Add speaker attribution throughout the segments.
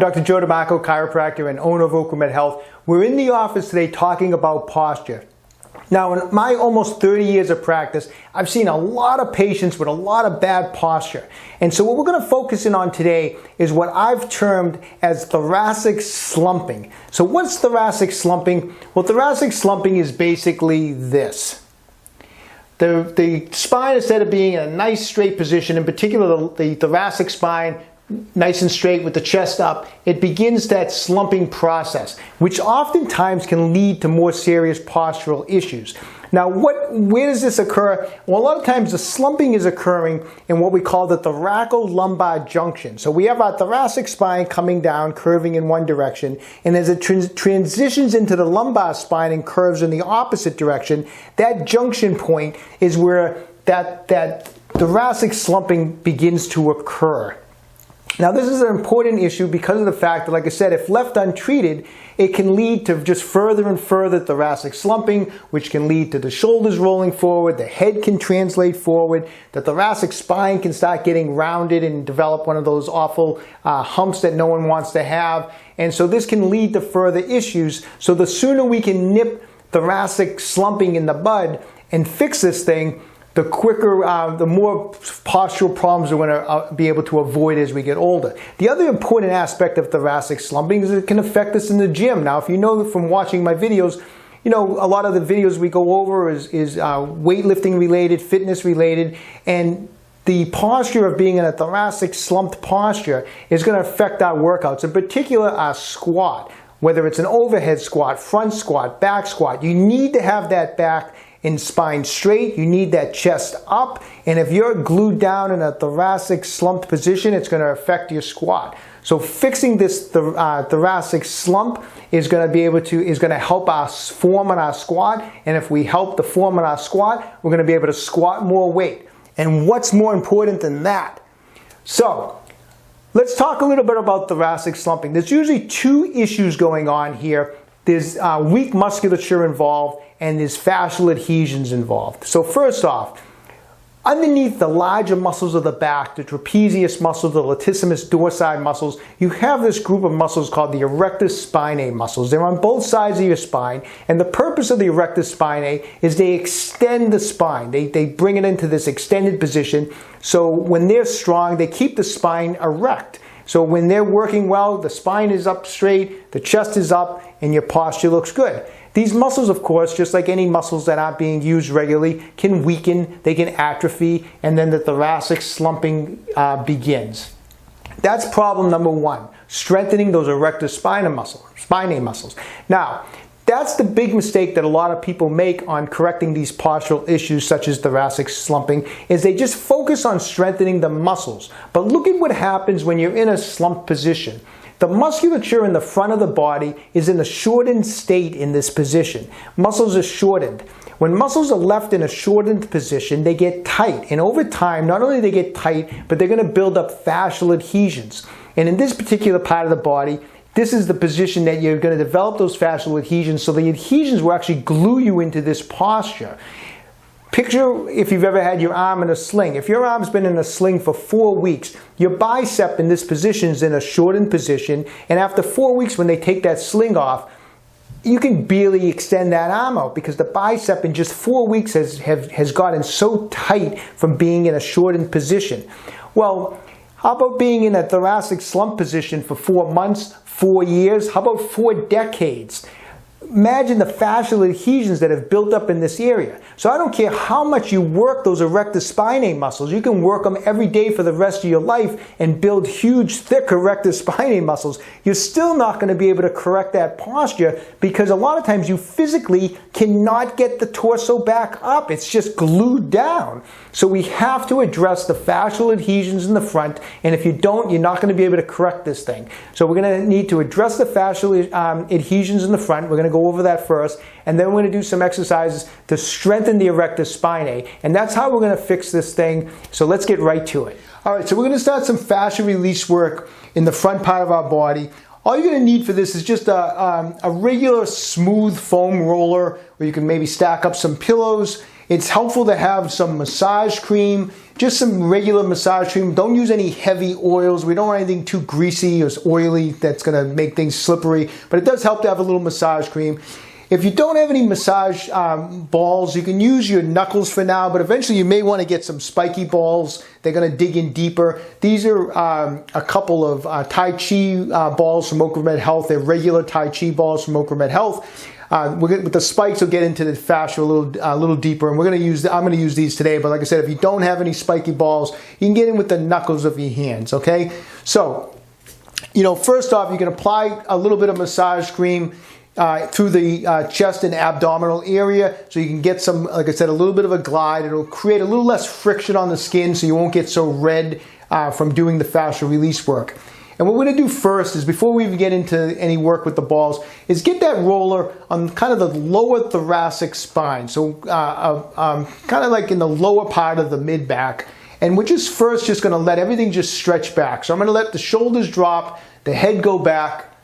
Speaker 1: Dr. Joe DeMarco, chiropractor and owner of OcraMed Health. We're in the office today talking about posture. Now, in my almost 30 years of practice, I've seen a lot of patients with a lot of bad posture. And so what we're going to focus in on today is what I've termed as thoracic slumping. So what's thoracic slumping? Well, thoracic slumping is basically this. The spine, instead of being in a nice straight position, in particular the thoracic spine, nice and straight with the chest up, it begins that slumping process, which oftentimes can lead to more serious postural issues. Now, where does this occur? Well, a lot of times the slumping is occurring in what we call the thoracolumbar junction. So we have our thoracic spine coming down, curving in one direction, and as it transitions into the lumbar spine and curves in the opposite direction, that junction point is where that thoracic slumping begins to occur. Now, this is an important issue because of the fact that, like I said, if left untreated, it can lead to just further and further thoracic slumping, which can lead to the shoulders rolling forward, the head can translate forward, the thoracic spine can start getting rounded and develop one of those awful humps that no one wants to have. And so this can lead to further issues. So the sooner we can nip thoracic slumping in the bud and fix this thing, the quicker, the more postural problems we're going to be able to avoid as we get older. The other important aspect of thoracic slumping is it can affect us in the gym. Now, if you know from watching my videos, you know, a lot of the videos we go over is weightlifting related, fitness related, and the posture of being in a thoracic slumped posture is going to affect our workouts, in particular our squat. Whether it's an overhead squat, front squat, back squat, you need to have that back and spine straight, you need that chest up, and if you're glued down in a thoracic slumped position, it's going to affect your squat. So fixing this thoracic slump is going to help us form on our squat, and if we help the form on our squat, we're going to be able to squat more weight. And what's more important than that? So let's talk a little bit about thoracic slumping. There's usually two issues going on here. There's weak musculature involved, and there's fascial adhesions involved. So first off, underneath the larger muscles of the back, the trapezius muscles, the latissimus dorsi muscles, you have this group of muscles called the erector spinae muscles. They're on both sides of your spine, and the purpose of the erector spinae is they extend the spine. They bring it into this extended position, so when they're strong, they keep the spine erect. So when they're working well, the spine is up straight, the chest is up, and your posture looks good. These muscles, of course, just like any muscles that aren't being used regularly, can weaken, they can atrophy, and then the thoracic slumping begins. That's problem number one, strengthening those erector spinae muscles. Now, that's the big mistake that a lot of people make on correcting these postural issues such as thoracic slumping, is they just focus on strengthening the muscles. But look at what happens when you're in a slumped position. The musculature in the front of the body is in a shortened state in this position. Muscles are shortened. When muscles are left in a shortened position, they get tight. And over time, not only do they get tight, but they're going to build up fascial adhesions. And in this particular part of the body, this is the position that you're going to develop those fascial adhesions, so the adhesions will actually glue you into this posture. Picture if you've ever had your arm in a sling. If your arm's been in a sling for 4 weeks, your bicep in this position is in a shortened position, and after 4 weeks when they take that sling off, you can barely extend that arm out because the bicep in just 4 weeks has gotten so tight from being in a shortened position. Well, how about being in a thoracic slump position for 4 months, 4 years? How about 4 decades? Imagine the fascial adhesions that have built up in this area. So I don't care how much you work those erector spinae muscles. You can work them every day for the rest of your life and build huge, thick erector spinae muscles. You're still not going to be able to correct that posture because a lot of times you physically cannot get the torso back up. It's just glued down. So we have to address the fascial adhesions in the front, and if you don't, you're not going to be able to correct this thing. So we're going to need to address the fascial adhesions in the front. We're going to go over that first, and then we're going to do some exercises to strengthen the erector spinae, and that's how we're going to fix this thing. So let's get right to it. All right, so we're going to start some fascia release work in the front part of our body. All you're going to need for this is just a regular smooth foam roller, where you can maybe stack up some pillows, It's helpful to have some massage cream, just some regular massage cream. Don't use any heavy oils. We don't want anything too greasy or oily that's going to make things slippery, but it does help to have a little massage cream. If you don't have any massage balls, you can use your knuckles for now, but eventually you may want to get some spiky balls. They're going to dig in deeper. These are a couple of Tai Chi balls from OcraMed Health. They're regular Tai Chi balls from OcraMed Health. With the spikes, we'll get into the fascial a little deeper, and I'm going to use these today. But like I said, if you don't have any spiky balls, you can get in with the knuckles of your hands. Okay, so first off, you can apply a little bit of massage cream through the chest and abdominal area, so you can get some, like I said, a little bit of a glide. It'll create a little less friction on the skin, so you won't get so red from doing the fascial release work. And what we're going to do first is, before we even get into any work with the balls, is get that roller on kind of the lower thoracic spine. So kind of like in the lower part of the mid-back. And we're just going to let everything just stretch back. So I'm going to let the shoulders drop, the head go back,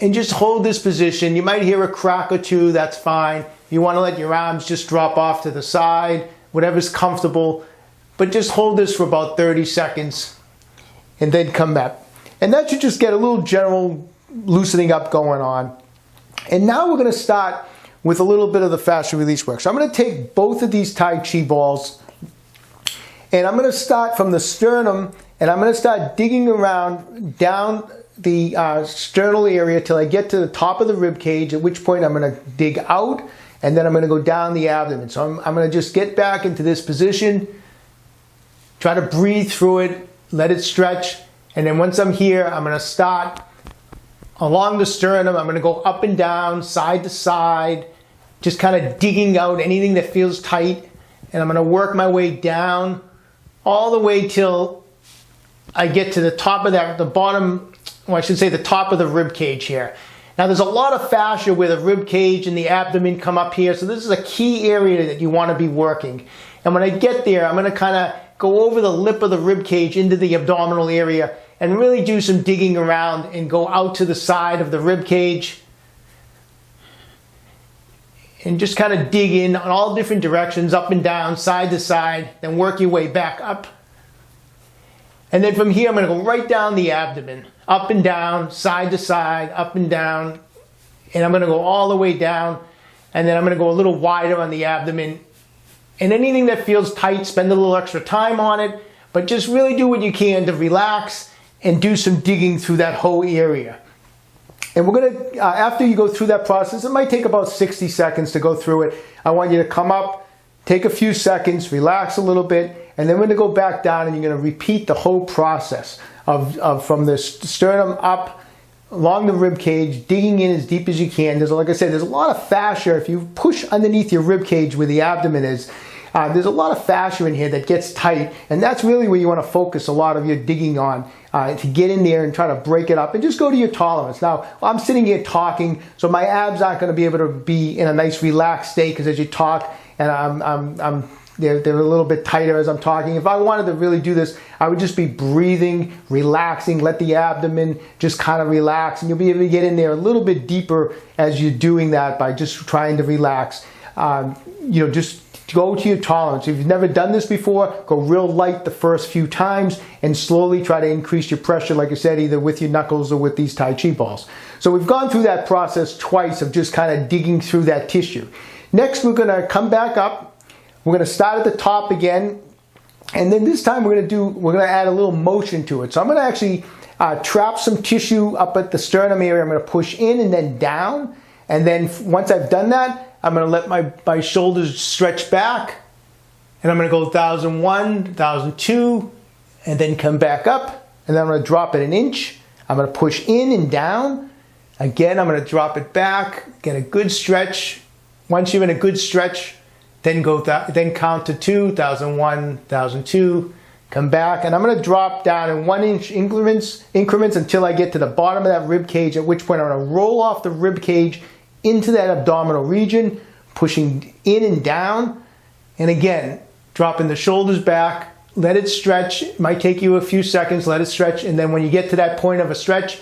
Speaker 1: and just hold this position. You might hear a crack or two, that's fine. You want to let your arms just drop off to the side, whatever's comfortable. But just hold this for about 30 seconds and then come back. And that should just get a little general loosening up going on. And now we're going to start with a little bit of the fascial release work. So I'm going to take both of these Tai Chi balls, and I'm going to start from the sternum, and I'm going to start digging around down the sternal area till I get to the top of the rib cage, at which point I'm going to dig out, and then I'm going to go down the abdomen. So I'm going to just get back into this position, try to breathe through it, let it stretch. And then once I'm here, I'm going to start along the sternum. I'm going to go up and down, side to side, just kind of digging out anything that feels tight. And I'm going to work my way down all the way till I get to the top of the top of the rib cage here. Now there's a lot of fascia where the rib cage and the abdomen come up here. So this is a key area that you want to be working. And when I get there, I'm going to kind of go over the lip of the rib cage into the abdominal area and really do some digging around and go out to the side of the rib cage and just kind of dig in on all different directions, up and down, side to side, then work your way back up. And then from here, I'm going to go right down the abdomen, up and down, side to side, up and down, and I'm going to go all the way down, and then I'm going to go a little wider on the abdomen. And anything that feels tight, spend a little extra time on it, but just really do what you can to relax and do some digging through that whole area. And we're going to, after you go through that process, it might take about 60 seconds to go through it. I want you to come up, take a few seconds, relax a little bit, and then we're going to go back down and you're going to repeat the whole process of from the sternum up, along the rib cage, digging in as deep as you can. Like I said, there's a lot of fascia. If you push underneath your rib cage where the abdomen is, there's a lot of fascia in here that gets tight, and that's really where you want to focus a lot of your digging on, to get in there and try to break it up and just go to your tolerance. Now, I'm sitting here talking, so my abs aren't going to be able to be in a nice relaxed state, because as you talk, and they're a little bit tighter as I'm talking. If I wanted to really do this, I would just be breathing, relaxing, let the abdomen just kind of relax, and you'll be able to get in there a little bit deeper as you're doing that by just trying to relax. Just go to your tolerance. If you've never done this before, go real light the first few times and slowly try to increase your pressure, like I said, either with your knuckles or with these Tai Chi balls. So we've gone through that process twice of just kind of digging through that tissue. Next, we're going to come back up. We're going to start at the top again, and then this time we're going to add a little motion to it. So I'm going to actually trap some tissue up at the sternum area. I'm going to push in and then down, and then once I've done that, I'm going to let my shoulders stretch back, and I'm going to go 1001, 1002, and then come back up, and then I'm going to drop it an inch. I'm going to push in and down. Again, I'm going to drop it back, get a good stretch. Once you're in a good stretch, then count to 2, 1001, 1002, come back, and I'm going to drop down in 1 inch increments until I get to the bottom of that rib cage, at which point I'm going to roll off the rib cage into that abdominal region, pushing in and down, and again, dropping the shoulders back, let it stretch. It might take you a few seconds, let it stretch, and then when you get to that point of a stretch,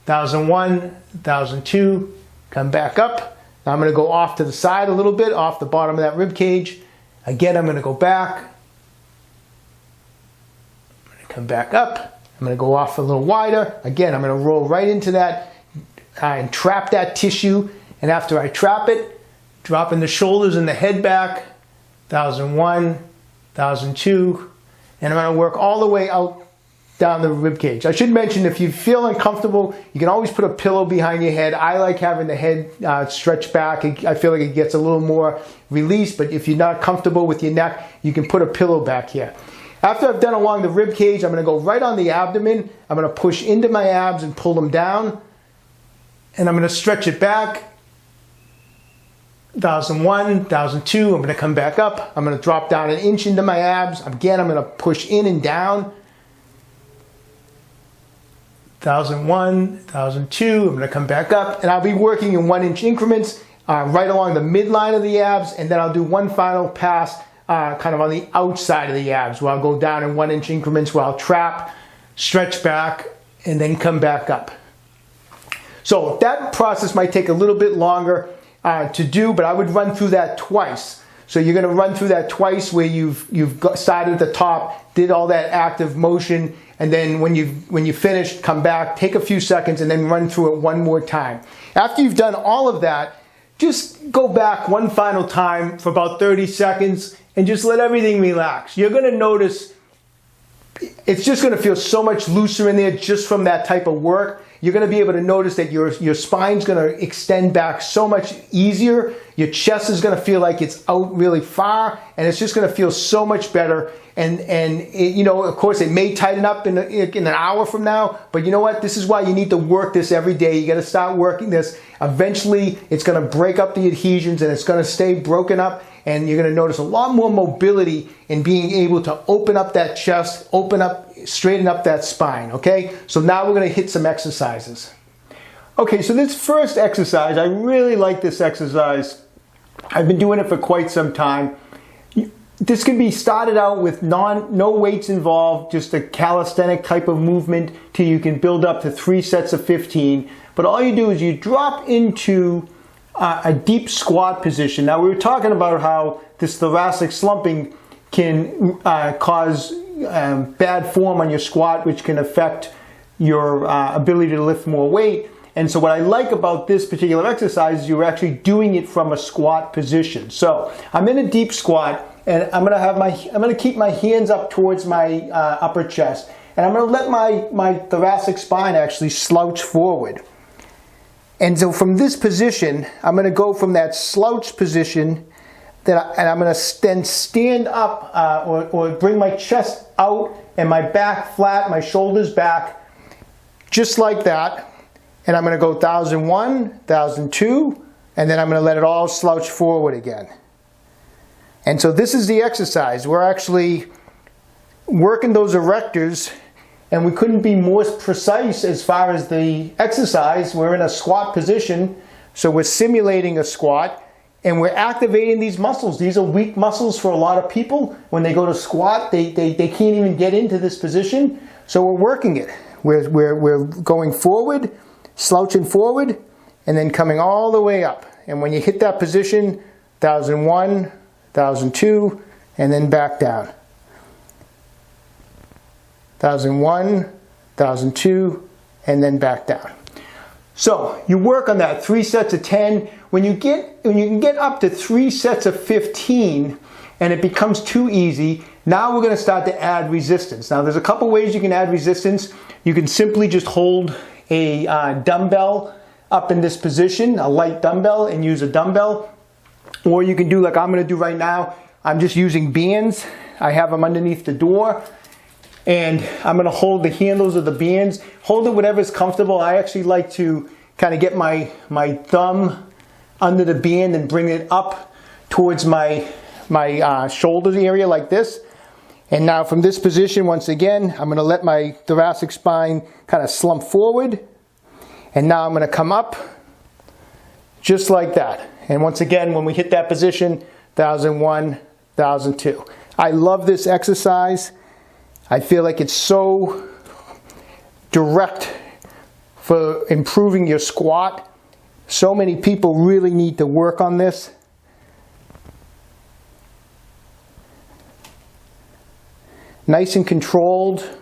Speaker 1: 1001, 1002, come back up. Now I'm going to go off to the side a little bit, off the bottom of that rib cage, Again, I'm going to go back. I'm going to come back up. I'm going to go off a little wider. Again, I'm going to roll right into that and trap that tissue. And after I trap it, dropping the shoulders and the head back, 1001, 1002, and I'm going to work all the way out down the rib cage. I should mention, if you feel uncomfortable, you can always put a pillow behind your head. I like having the head stretched back. I feel like it gets a little more release, but if you're not comfortable with your neck, you can put a pillow back here. After I've done along the rib cage, I'm going to go right on the abdomen. I'm going to push into my abs and pull them down, and I'm going to stretch it back. 1001, 1002, I'm going to come back up. I'm going to drop down an inch into my abs. Again, I'm going to push in and down. 1001, 1002, I'm going to come back up, and I'll be working in 1 inch increments right along the midline of the abs, and then I'll do one final pass kind of on the outside of the abs where I'll go down in 1 inch increments where I'll trap, stretch back, and then come back up. So that process might take a little bit longer to do, but I would run through that twice. So you're going to run through that twice where you've started at the top, did all that active motion, and then when you finish, come back, take a few seconds, and then run through it one more time. After you've done all of that, just go back one final time for about 30 seconds and just let everything relax. You're going to notice it's just going to feel so much looser in there just from that type of work. You're going to be able to notice that your spine's going to extend back so much easier. Your chest is going to feel like it's out really far, and it's just going to feel so much better. And it, you know, of course, it may tighten up in an hour from now, but you know what? This is why you need to work this every day. You got to start working this. Eventually, it's going to break up the adhesions, and it's going to stay broken up. And you're going to notice a lot more mobility in being able to open up that chest, straighten up that spine, okay? So now we're going to hit some exercises. Okay, so this first exercise, I really like this exercise. I've been doing it for quite some time. This can be started out with no weights involved, just a calisthenic type of movement till you can build up to 3 sets of 15. But all you do is you drop into a deep squat position. Now, we were talking about how this thoracic slumping can cause bad form on your squat, which can affect your ability to lift more weight. And so what I like about this particular exercise is you're actually doing it from a squat position. So I'm in a deep squat, and I'm going to keep my hands up towards my upper chest, and I'm going to let my thoracic spine actually slouch forward. And so from this position, I'm going to go from that slouch position, and I'm going to then stand up or bring my chest out and my back flat, my shoulders back, just like that. And I'm going to go 1001, 1002, and then I'm going to let it all slouch forward again. And so this is the exercise. We're actually working those erectors, and we couldn't be more precise as far as the exercise. We're in a squat position, so we're simulating a squat, and we're activating these muscles. These are weak muscles for a lot of people. When they go to squat, they can't even get into this position, so we're working it. We're going forward, slouching forward, and then coming all the way up. And when you hit that position, 1001, 1002, and then back down. 1001, 1002, and then back down. So you work on that 3 sets of 10. When you can get up to 3 sets of 15, and it becomes too easy, now we're going to start to add resistance. Now there's a couple ways you can add resistance. You can simply just hold a dumbbell up in this position, a light dumbbell, and use a dumbbell. Or you can do like I'm going to do right now. I'm just using bands. I have them underneath the door. And I'm going to hold the handles of the bands. Hold it whatever's comfortable. I actually like to kind of get my thumb under the band and bring it up towards my shoulder area like this. And now from this position, once again, I'm going to let my thoracic spine kind of slump forward. And now I'm going to come up just like that. And once again, when we hit that position, 1001, 1002. I love this exercise. I feel like it's so direct for improving your squat. So many people really need to work on this. nice and controlled.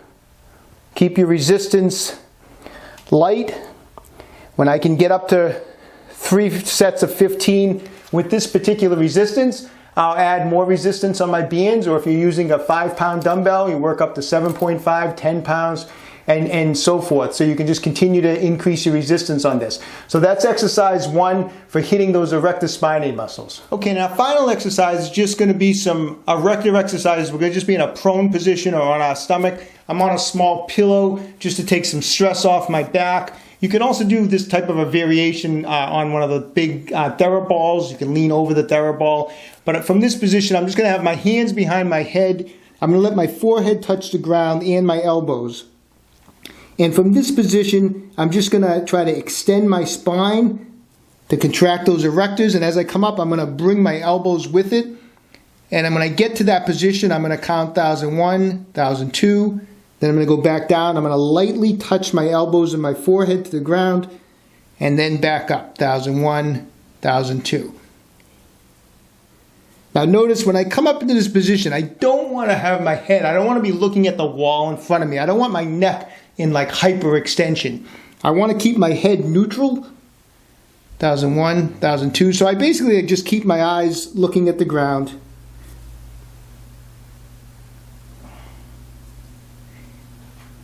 Speaker 1: Keep your resistance light. When I can get up to 3 sets of 15 with this particular resistance, I'll add more resistance on my bands, or if you're using a 5-pound dumbbell, you work up to 7.5, 10 pounds, and so forth. So you can just continue to increase your resistance on this. So that's exercise 1 for hitting those erector spinae muscles. Okay, now final exercise is just going to be some erector exercises. We're going to just be in a prone position or on our stomach. I'm on a small pillow just to take some stress off my back. You can also do this type of a variation on one of the big TheraBalls. You can lean over the TheraBall. But from this position, I'm just going to have my hands behind my head. I'm going to let my forehead touch the ground and my elbows. And from this position, I'm just going to try to extend my spine to contract those erectors. And as I come up, I'm going to bring my elbows with it. And when I get to that position, I'm going to count 1001, 1002. Then I'm going to go back down. I'm going to lightly touch my elbows and my forehead to the ground. And then back up. 1001, 1002. Now notice when I come up into this position, I don't want to have my head, I don't want to be looking at the wall in front of me. I don't want my neck in like hyperextension. I want to keep my head neutral. 1001, 1002. So I basically just keep my eyes looking at the ground.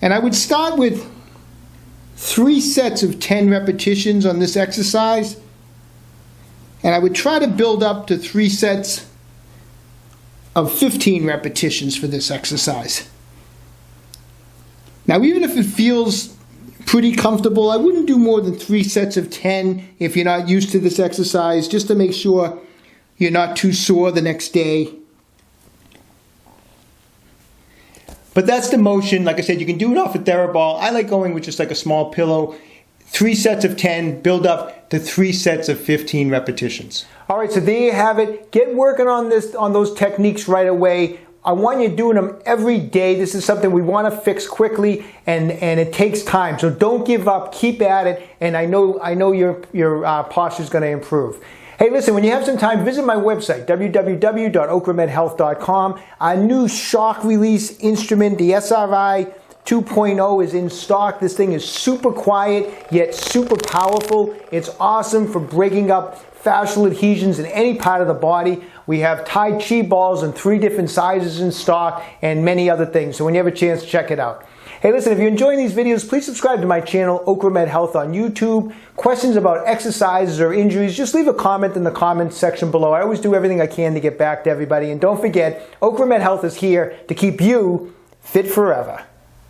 Speaker 1: And I would start with 3 sets of 10 repetitions on this exercise. And I would try to build up to 3 sets of 15 repetitions for this exercise. Now, even if it feels pretty comfortable, I wouldn't do more than 3 sets of 10 if you're not used to this exercise, just to make sure you're not too sore the next day. But that's the motion. Like I said, you can do it off a TheraBall. I like going with just like a small pillow. 3 sets of 10, build up to 3 sets of 15 repetitions. All right, so there you have it. Get working on those techniques right away. I want you doing them every day. This is something we want to fix quickly, and it takes time. So don't give up. Keep at it, and I know your posture is going to improve. Hey, listen, when you have some time, visit my website, www.OcraMedHealth.com. Our new shock release instrument, the SRI 2.0, is in stock. This thing is super quiet, yet super powerful. It's awesome for breaking up fascial adhesions in any part of the body. We have Tai Chi balls in 3 different sizes in stock and many other things. So when you have a chance, check it out. Hey, listen, if you're enjoying these videos, please subscribe to my channel, OcraMed Health on YouTube. Questions about exercises or injuries, just leave a comment in the comments section below. I always do everything I can to get back to everybody. And don't forget, OcraMed Health is here to keep you fit forever.